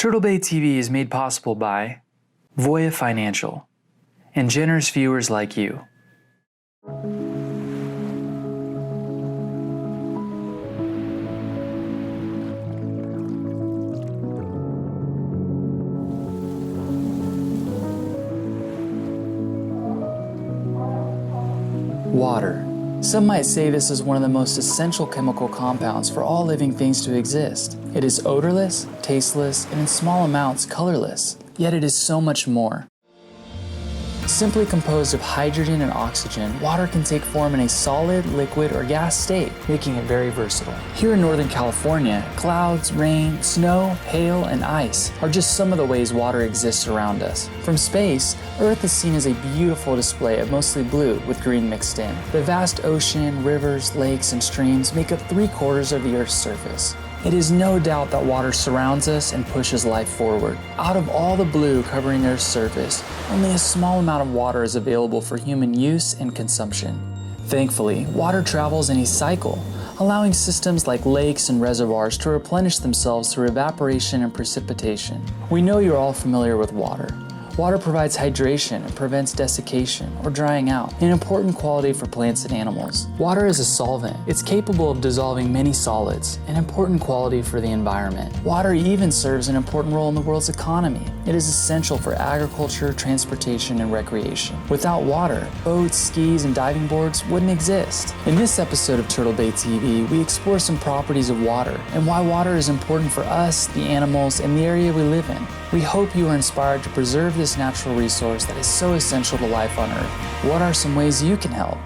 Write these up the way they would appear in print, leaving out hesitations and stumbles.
Turtle Bay TV is made possible by Voya Financial and generous viewers like you. Water. Some might say this is one of the most essential chemical compounds for all living things to exist. It is odorless, tasteless, and in small amounts colorless, yet it is so much more. Simply composed of hydrogen and oxygen, water can take form in a solid, liquid, or gas state, making it very versatile. Here in Northern California, clouds, rain, snow, hail, and ice are just some of the ways water exists around us. From space, Earth is seen as a beautiful display of mostly blue with green mixed in. The vast ocean, rivers, lakes, and streams make up 3/4 of the Earth's surface. It is no doubt that water surrounds us and pushes life forward. Out of all the blue covering Earth's surface, only a small amount of water is available for human use and consumption. Thankfully, water travels in a cycle, allowing systems like lakes and reservoirs to replenish themselves through evaporation and precipitation. We know you're all familiar with water. Water provides hydration and prevents desiccation or drying out, an important quality for plants and animals. Water is a solvent. It's capable of dissolving many solids, an important quality for the environment. Water even serves an important role in the world's economy. It is essential for agriculture, transportation, and recreation. Without water, boats, skis, and diving boards wouldn't exist. In this episode of Turtle Bay TV, we explore some properties of water and why water is important for us, the animals, and the area we live in. We hope you are inspired to preserve this natural resource that is so essential to life on Earth. What are some ways you can help?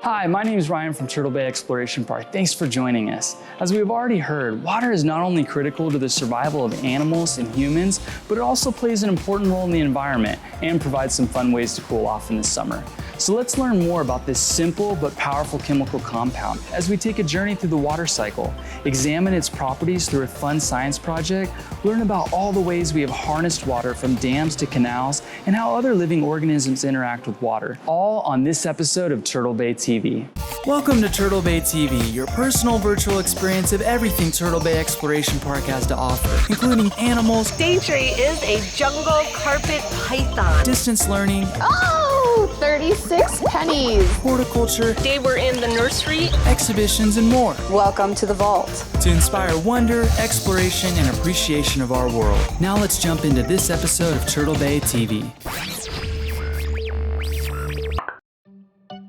Hi, my name is Ryan from Turtle Bay Exploration Park. Thanks for joining us. As we've already heard, water is not only critical to the survival of animals and humans, but it also plays an important role in the environment and provides some fun ways to cool off in the summer. So let's learn more about this simple but powerful chemical compound as we take a journey through the water cycle, examine its properties through a fun science project, learn about all the ways we have harnessed water from dams to canals, and how other living organisms interact with water, all on this episode of Turtle Bay TV. Welcome to Turtle Bay TV, your personal virtual experience of everything Turtle Bay Exploration Park has to offer, including animals. Daintree is a jungle carpet python. Distance learning. Oh, 36 pennies. Horticulture. Today we're in the nursery. Exhibitions and more. Welcome to the vault. To inspire wonder, exploration, and appreciation of our world. Now let's jump into this episode of Turtle Bay TV.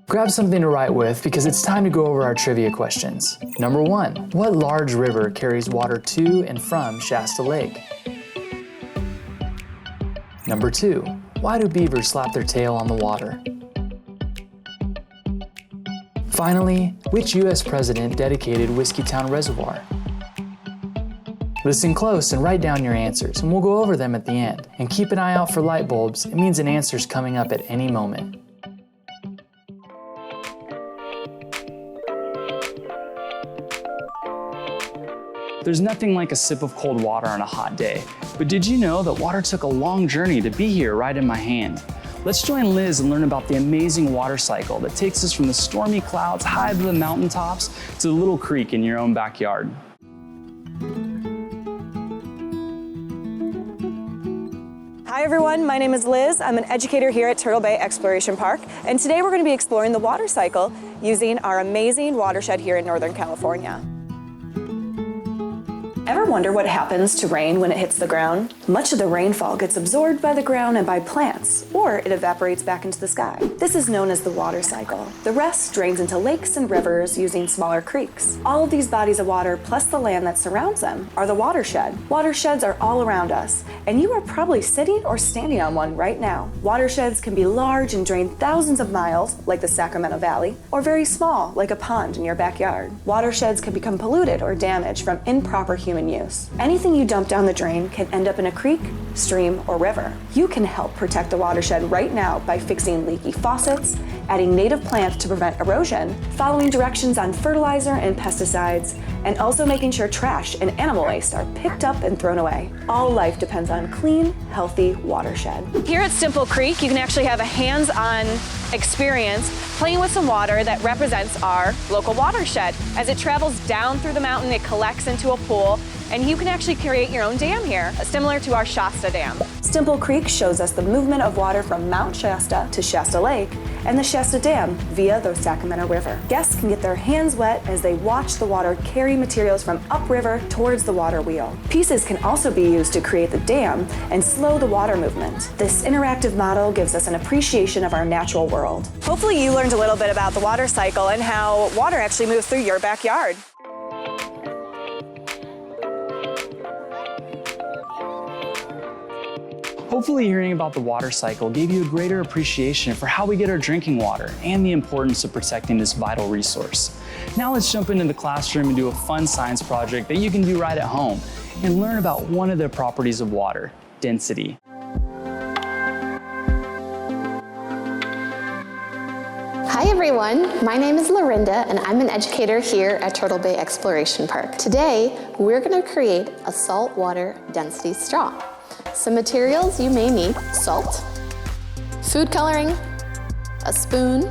Grab something to write with because it's time to go over our trivia questions. Number 1, what large river carries water to and from Shasta Lake? Number 2, why do beavers slap their tail on the water? Finally, which U.S. president dedicated Whiskeytown Reservoir? Listen close and write down your answers, and we'll go over them at the end. And keep an eye out for light bulbs. It means an answer's coming up at any moment. There's nothing like a sip of cold water on a hot day. But did you know that water took a long journey to be here right in my hand? Let's join Liz and learn about the amazing water cycle that takes us from the stormy clouds high to the mountaintops to the little creek in your own backyard. Hi everyone, my name is Liz. I'm an educator here at Turtle Bay Exploration Park, and today we're going to be exploring the water cycle using our amazing watershed here in Northern California. Ever wonder what happens to rain when it hits the ground? Much of the rainfall gets absorbed by the ground and by plants, or it evaporates back into the sky. This is known as the water cycle. The rest drains into lakes and rivers using smaller creeks. All of these bodies of water, plus the land that surrounds them, are the watershed. Watersheds are all around us, and you are probably sitting or standing on one right now. Watersheds can be large and drain thousands of miles, like the Sacramento Valley, or very small, like a pond in your backyard. Watersheds can become polluted or damaged from improper human use. Anything you dump down the drain can end up in a creek, stream, or river. You can help protect the watershed right now by fixing leaky faucets, adding native plants to prevent erosion, following directions on fertilizer and pesticides, and also making sure trash and animal waste are picked up and thrown away. All life depends on clean, healthy watershed. Here at Simple Creek, you can actually have a hands-on experience playing with some water that represents our local watershed. As it travels down through the mountain, it collects into a pool, and you can actually create your own dam here, similar to our Shasta Dam. Stimple Creek shows us the movement of water from Mount Shasta to Shasta Lake and the Shasta Dam via the Sacramento River. Guests can get their hands wet as they watch the water carry materials from upriver towards the water wheel. Pieces can also be used to create the dam and slow the water movement. This interactive model gives us an appreciation of our natural world. Hopefully you learned a little bit about the water cycle and how water actually moves through your backyard. Hopefully hearing about the water cycle gave you a greater appreciation for how we get our drinking water and the importance of protecting this vital resource. Now let's jump into the classroom and do a fun science project that you can do right at home and learn about one of the properties of water, density. Hi everyone, my name is Lorinda and I'm an educator here at Turtle Bay Exploration Park. Today, we're going to create a saltwater density straw. Some materials you may need: salt, food coloring, a spoon,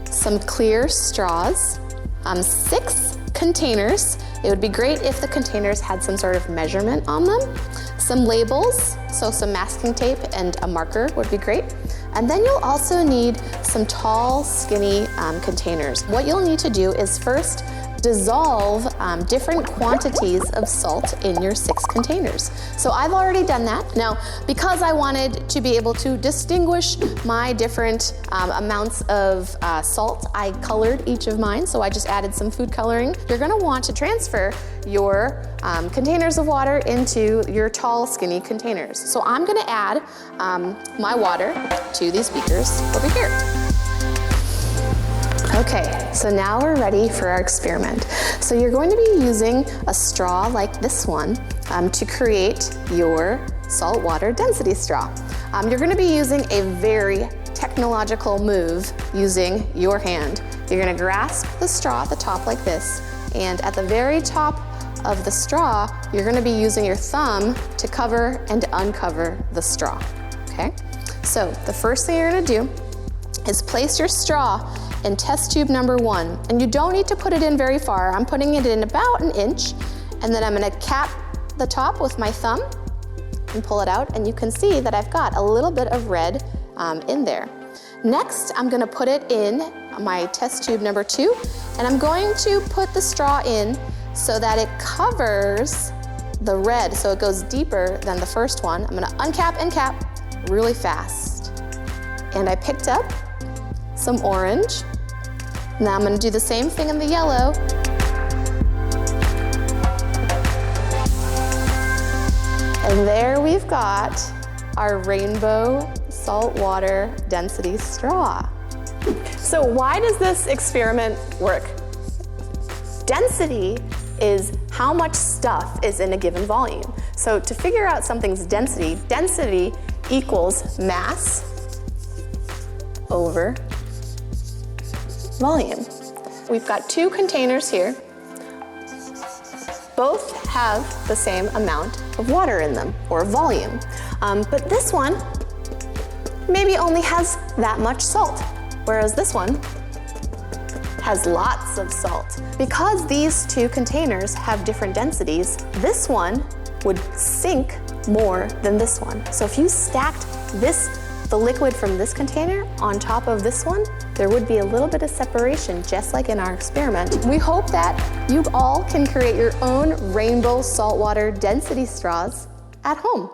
some clear straws, 6 containers. It would be great if the containers had some sort of measurement on them. Some labels, so some masking tape and a marker would be great. And then you'll also need some tall, skinny containers. What you'll need to do is first dissolve different quantities of salt in your 6 containers. So I've already done that. Now, because I wanted to be able to distinguish my different amounts of salt, I colored each of mine, so I just added some food coloring. You're gonna want to transfer your containers of water into your tall, skinny containers. So I'm gonna add my water to these beakers over here. Okay, so now we're ready for our experiment. So you're going to be using a straw like this one to create your saltwater density straw. You're going to be using a very technological move using your hand. You're going to grasp the straw at the top like this, and at the very top of the straw, you're going to be using your thumb to cover and uncover the straw. Okay? So the first thing you're going to do is place your straw in test tube number 1. And you don't need to put it in very far. I'm putting it in about 1 inch, and then I'm gonna cap the top with my thumb and pull it out, and you can see that I've got a little bit of red in there. Next, I'm gonna put it in my test tube number 2, and I'm going to put the straw in so that it covers the red, so it goes deeper than the first one. I'm gonna uncap and cap really fast. And I picked up some orange. Now I'm going to do the same thing in the yellow. And there we've got our rainbow saltwater density straw. So why does this experiment work? Density is how much stuff is in a given volume. So to figure out something's density, density equals mass over volume. We've got 2 containers here. Both have the same amount of water in them, or volume. But this one maybe only has that much salt, whereas this one has lots of salt. Because these 2 containers have different densities, this one would sink more than this one. So if you stacked the liquid from this container on top of this one, there would be a little bit of separation, just like in our experiment. We hope that you all can create your own rainbow saltwater density straws at home.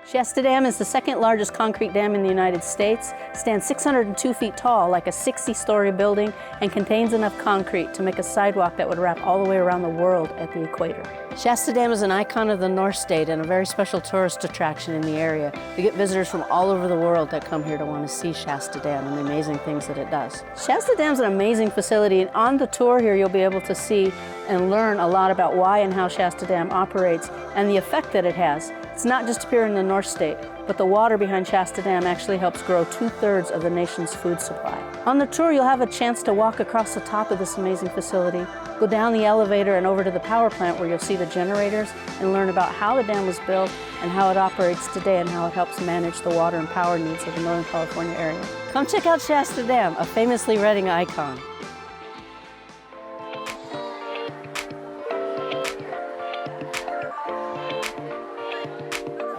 Shasta Dam is the 2nd largest concrete dam in the United States, stands 602 feet tall, like a 60-story building, and contains enough concrete to make a sidewalk that would wrap all the way around the world at the equator. Shasta Dam is an icon of the North State and a very special tourist attraction in the area. We get visitors from all over the world that come here to want to see Shasta Dam and the amazing things that it does. Shasta Dam is an amazing facility, and on the tour here you'll be able to see and learn a lot about why and how Shasta Dam operates and the effect that it has. It's not just here in the North State. but the water behind Shasta Dam actually helps grow 2/3 of the nation's food supply. On the tour, you'll have a chance to walk across the top of this amazing facility, go down the elevator and over to the power plant where you'll see the generators and learn about how the dam was built and how it operates today and how it helps manage the water and power needs of the Northern California area. Come check out Shasta Dam, a famously Redding icon.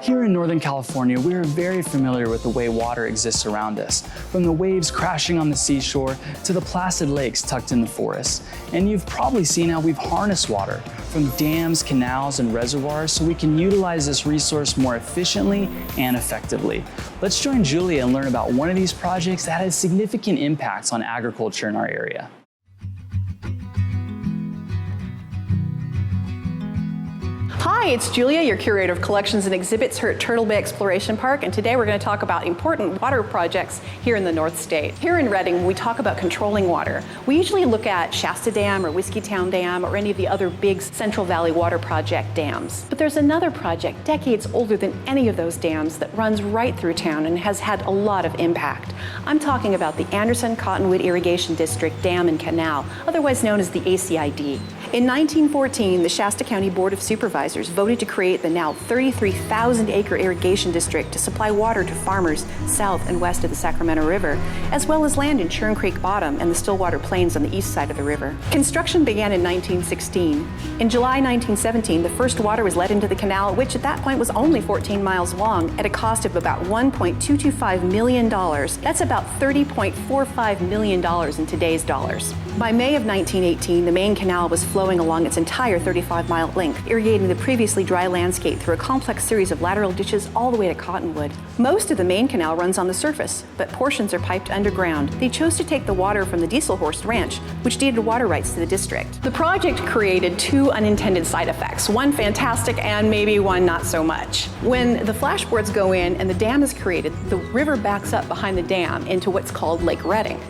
Here in Northern California, we are very familiar with the way water exists around us, from the waves crashing on the seashore to the placid lakes tucked in the forests. And you've probably seen how we've harnessed water from dams, canals, and reservoirs so we can utilize this resource more efficiently and effectively. Let's join Julia and learn about one of these projects that has significant impacts on agriculture in our area. Hi, it's Julia, your Curator of Collections and Exhibits here at Turtle Bay Exploration Park, and today we're going to talk about important water projects here in the North State. Here in Redding, when we talk about controlling water, we usually look at Shasta Dam or Whiskeytown Dam or any of the other big Central Valley Water Project dams. But there's another project, decades older than any of those dams, that runs right through town and has had a lot of impact. I'm talking about the Anderson-Cottonwood Irrigation District Dam and Canal, otherwise known as the ACID. In 1914, the Shasta County Board of Supervisors voted to create the now 33,000-acre irrigation district to supply water to farmers south and west of the Sacramento River, as well as land in Churn Creek Bottom and the Stillwater Plains on the east side of the river. Construction began in 1916. In July 1917, the first water was let into the canal, which at that point was only 14 miles long, at a cost of about $1.225 million. That's about $30.45 million in today's dollars. By May of 1918, the main canal was flowing along its entire 35-mile length, irrigating the previously dry landscape through a complex series of lateral ditches all the way to Cottonwood. Most of the main canal runs on the surface, but portions are piped underground. They chose to take the water from the Dieselhorst Ranch, which deeded water rights to the district. The project created two unintended side effects, one fantastic and maybe one not so much. When the flashboards go in and the dam is created, the river backs up behind the dam into what's called Lake Redding.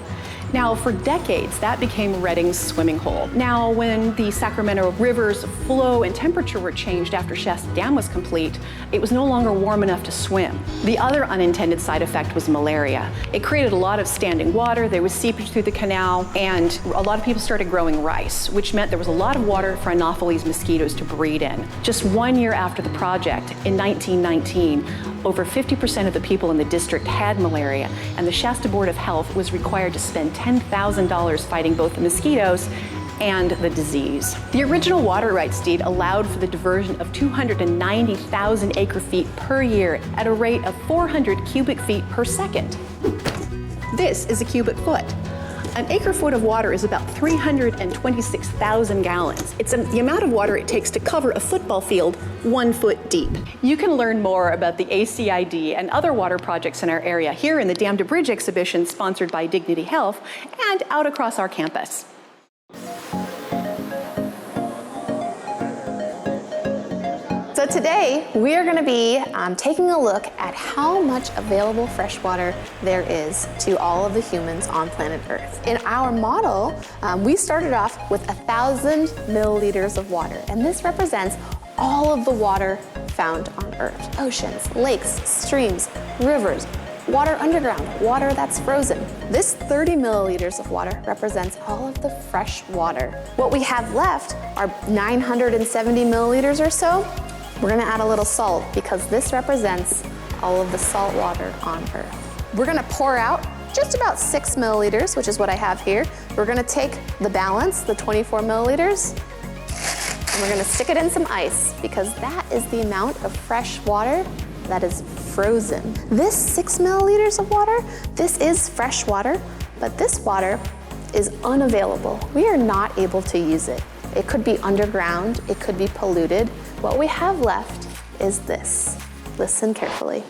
Now, for decades, that became Redding's swimming hole. Now, when the Sacramento River's flow and temperature were changed after Shasta Dam was complete, it was no longer warm enough to swim. The other unintended side effect was malaria. It created a lot of standing water, there was seepage through the canal, and a lot of people started growing rice, which meant there was a lot of water for Anopheles mosquitoes to breed in. Just 1 year after the project, in 1919, over 50% of the people in the district had malaria, and the Shasta Board of Health was required to spend $10,000 fighting both the mosquitoes and the disease. The original water rights deed allowed for the diversion of 290,000 acre-feet per year at a rate of 400 cubic feet per second. This is a cubic foot. An acre-foot of water is about 326,000 gallons. It's the amount of water it takes to cover a football field 1 foot deep. You can learn more about the ACID and other water projects in our area here in the Dam to Bridge exhibition sponsored by Dignity Health and out across our campus. So today, we are going to be taking a look at how much available fresh water there is to all of the humans on planet Earth. In our model, we started off with 1,000 milliliters of water, and this represents all of the water found on Earth. Oceans, lakes, streams, rivers, water underground, water that's frozen. This 30 milliliters of water represents all of the fresh water. What we have left are 970 milliliters or so. We're gonna add a little salt because this represents all of the salt water on Earth. We're gonna pour out just about 6 milliliters, which is what I have here. We're gonna take the balance, the 24 milliliters, and we're gonna stick it in some ice because that is the amount of fresh water that is frozen. This 6 milliliters of water, this is fresh water, but this water is unavailable. We are not able to use it. It could be underground, it could be polluted. What we have left is this. Listen carefully.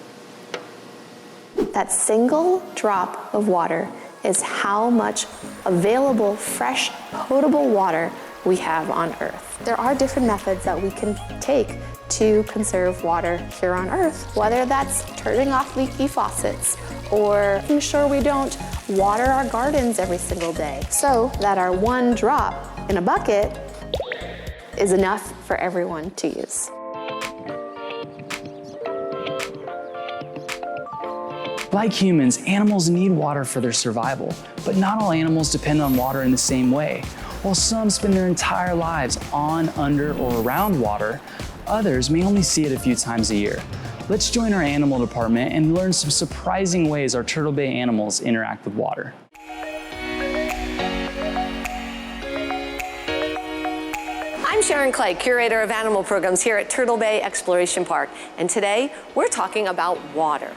That single drop of water is how much available, fresh, potable water we have on Earth. There are different methods that we can take to conserve water here on Earth, whether that's turning off leaky faucets or making sure we don't water our gardens every single day so that our one drop in a bucket is enough for everyone to use. Like humans, animals need water for their survival, but not all animals depend on water in the same way. While some spend their entire lives on, under, or around water, others may only see it a few times a year. Let's join our animal department and learn some surprising ways our Turtle Bay animals interact with water. I'm Sharon Clay, Curator of Animal Programs here at Turtle Bay Exploration Park, and today we're talking about water.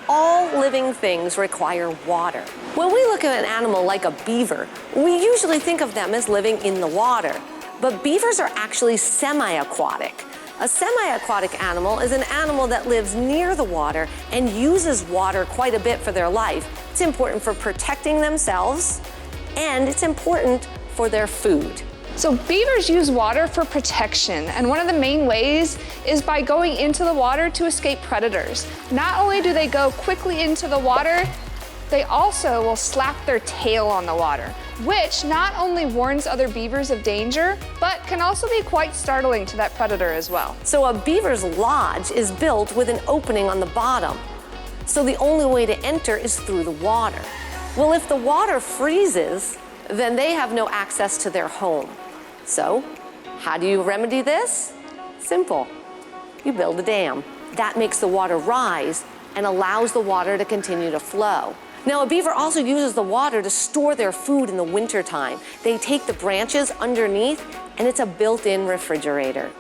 All living things require water. When we look at an animal like a beaver, we usually think of them as living in the water, but beavers are actually semi-aquatic. A semi-aquatic animal is an animal that lives near the water and uses water quite a bit for their life. It's important for protecting themselves, and it's important for their food. So beavers use water for protection, and one of the main ways is by going into the water to escape predators. Not only do they go quickly into the water, they also will slap their tail on the water, which not only warns other beavers of danger, but can also be quite startling to that predator as well. So a beaver's lodge is built with an opening on the bottom. So the only way to enter is through the water. Well, if the water freezes, then they have no access to their home. So, how do you remedy this? Simple. You build a dam. That makes the water rise and allows the water to continue to flow. Now, a beaver also uses the water to store their food in the wintertime. They take the branches underneath, and it's a built-in refrigerator.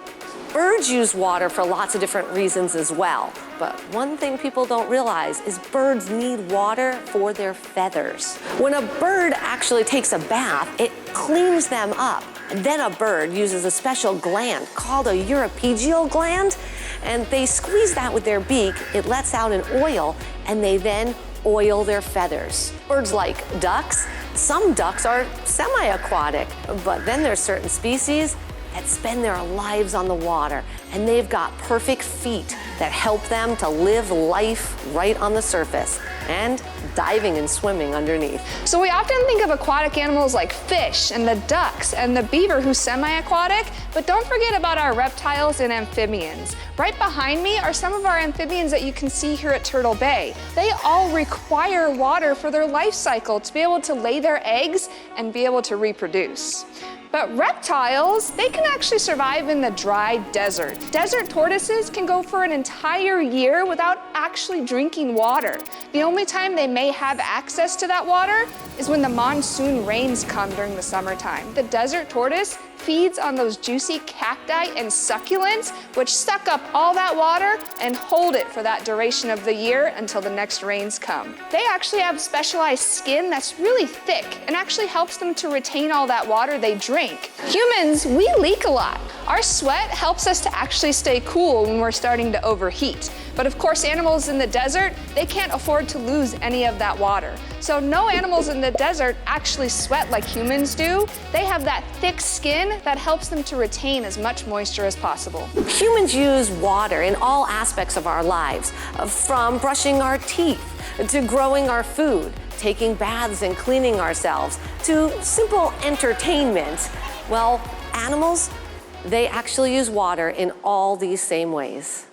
Birds use water for lots of different reasons as well. But one thing people don't realize is birds need water for their feathers. When a bird actually takes a bath, it cleans them up. And then a bird uses a special gland called a uropygial gland, and they squeeze that with their beak. It lets out an oil, and they then oil their feathers. Birds like ducks, some ducks are semi-aquatic, but then there's certain species that spend their lives on the water, and they've got perfect feet that help them to live life right on the surface and diving and swimming underneath. So we often think of aquatic animals like fish and the ducks and the beaver who's semi-aquatic, but don't forget about our reptiles and amphibians. Right behind me are some of our amphibians that you can see here at Turtle Bay. They all require water for their life cycle to be able to lay their eggs and be able to reproduce. But reptiles, they can actually survive in the dry desert. Desert tortoises can go for an entire year without actually drinking water. The only time they may have access to that water is when the monsoon rains come during the summertime. The desert tortoise feeds on those juicy cacti and succulents, which suck up all that water and hold it for that duration of the year until the next rains come. They actually have specialized skin that's really thick and actually helps them to retain all that water they drink. Humans, we leak a lot. Our sweat helps us to actually stay cool when we're starting to overheat. But of course, animals in the desert, they can't afford to lose any of that water. So no animals in the desert actually sweat like humans do. They have that thick skin that helps them to retain as much moisture as possible. Humans use water in all aspects of our lives, from brushing our teeth to growing our food, taking baths and cleaning ourselves, to simple entertainment. Well, animals, they actually use water in all these same ways.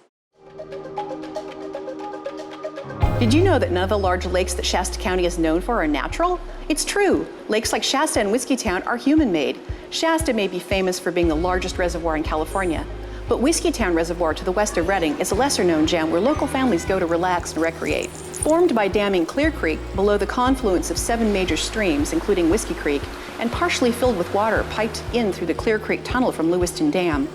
Did you know that none of the large lakes that Shasta County is known for are natural? It's true. Lakes like Shasta and Whiskeytown are human-made. Shasta may be famous for being the largest reservoir in California, but Whiskeytown Reservoir to the west of Redding is a lesser-known gem where local families go to relax and recreate. Formed by damming Clear Creek below the confluence of 7 major streams, including Whiskey Creek, and partially filled with water piped in through the Clear Creek Tunnel from Lewiston Dam,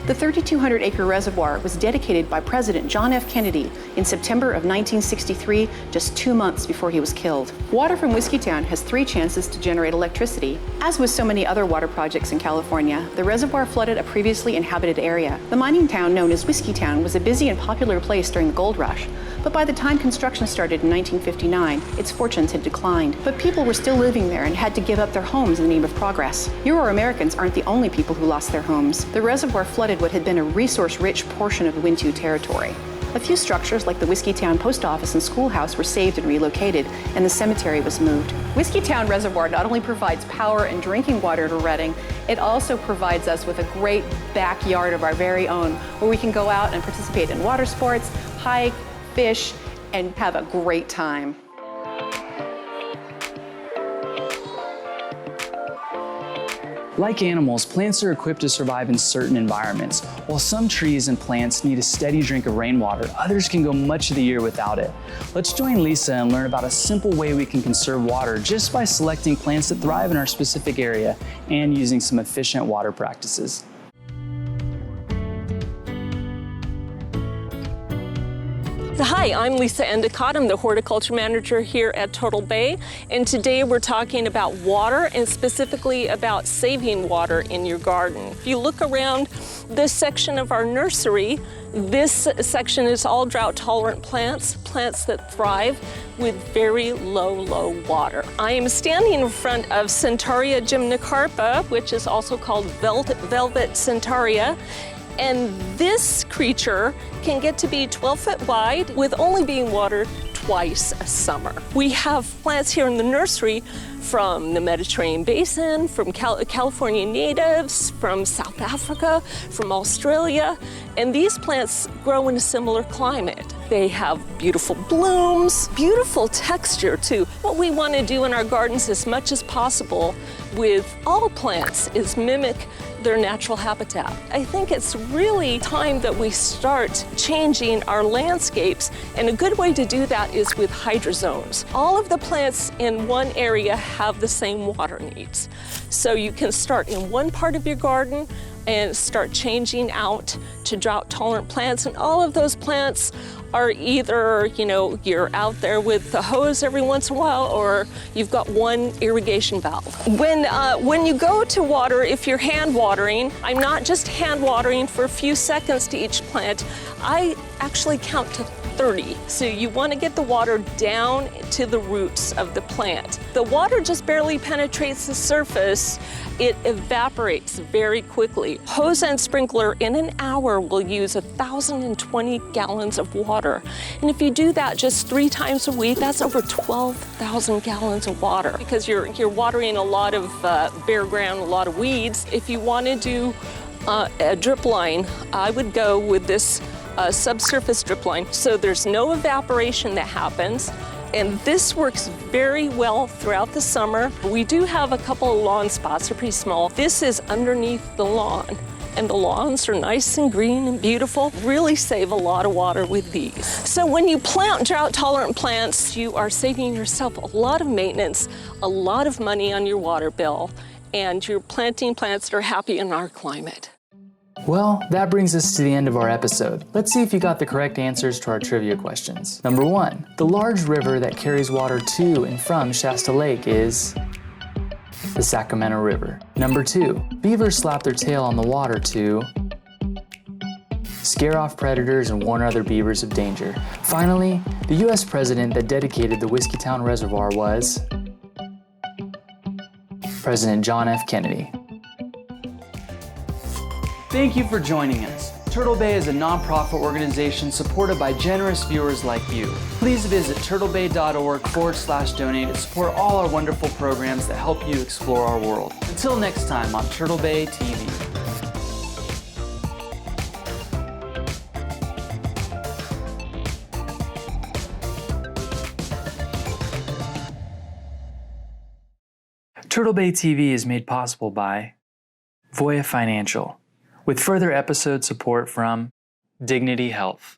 the 3,200-acre reservoir was dedicated by President John F. Kennedy in September of 1963, just 2 months before he was killed. Water from Whiskeytown has 3 chances to generate electricity. As with so many other water projects in California, the reservoir flooded a previously inhabited area. The mining town known as Whiskeytown was a busy and popular place during the gold rush, but by the time construction started in 1959, its fortunes had declined. But people were still living there and had to give up their homes in the name of progress. Euro-Americans aren't the only people who lost their homes. The reservoir flooded what had been a resource-rich portion of the Wintu territory. A few structures, like the Whiskeytown Post Office and Schoolhouse, were saved and relocated, and the cemetery was moved. Whiskeytown Reservoir not only provides power and drinking water to Redding, it also provides us with a great backyard of our very own, where we can go out and participate in water sports, hike, fish, and have a great time. Like animals, plants are equipped to survive in certain environments. While some trees and plants need a steady drink of rainwater, others can go much of the year without it. Let's join Lisa and learn about a simple way we can conserve water just by selecting plants that thrive in our specific area and using some efficient water practices. Hi, I'm Lisa Endicott. I'm the horticulture manager here at Turtle Bay, and today we're talking about water and specifically about saving water in your garden. If you look around this section of our nursery, this section is all drought-tolerant plants, plants that thrive with very low water. I am standing in front of Centaurea gymnocarpa, which is also called velvet Centaurea. And this creature can get to be 12 foot wide with only being watered twice a summer. We have plants here in the nursery from the Mediterranean basin, from California natives, from South Africa, from Australia, and these plants grow in a similar climate. They have beautiful blooms, beautiful texture too. What we want to do in our gardens as much as possible with all plants is mimic their natural habitat. I think it's really time that we start changing our landscapes, and a good way to do that is with hydrozones. All of the plants in one area have the same water needs. So you can start in one part of your garden and start changing out to drought-tolerant plants, and all of those plants are either, you're out there with the hose every once in a while, or you've got one irrigation valve. When you go to water, if you're hand watering, I'm not just hand watering for a few seconds to each plant. I actually count to 30. So you want to get the water down to the roots of the plant. The water just barely penetrates the surface. It evaporates very quickly. Hose and sprinkler in an hour will use 1,020 gallons of water. And if you do that just 3 times a week, that's over 12,000 gallons of water, because you're watering a lot of bare ground, a lot of weeds. If you want to do a drip line, I would go with this subsurface drip line. So there's no evaporation that happens. And this works very well throughout the summer. We do have a couple of lawn spots, they're pretty small. This is underneath the lawn, and the lawns are nice and green and beautiful. Really save a lot of water with these. So when you plant drought-tolerant plants, you are saving yourself a lot of maintenance, a lot of money on your water bill, and you're planting plants that are happy in our climate. Well, that brings us to the end of our episode. Let's see if you got the correct answers to our trivia questions. Number 1, the large river that carries water to and from Shasta Lake is the Sacramento River. Number 2, beavers slap their tail on the water to scare off predators and warn other beavers of danger. Finally, the U.S. president that dedicated the Whiskeytown Reservoir was President John F. Kennedy. Thank you for joining us. Turtle Bay is a nonprofit organization supported by generous viewers like you. Please visit turtlebay.org/donate to support all our wonderful programs that help you explore our world. Until next time on Turtle Bay TV. Turtle Bay TV is made possible by Voya Financial, with further episode support from Dignity Health.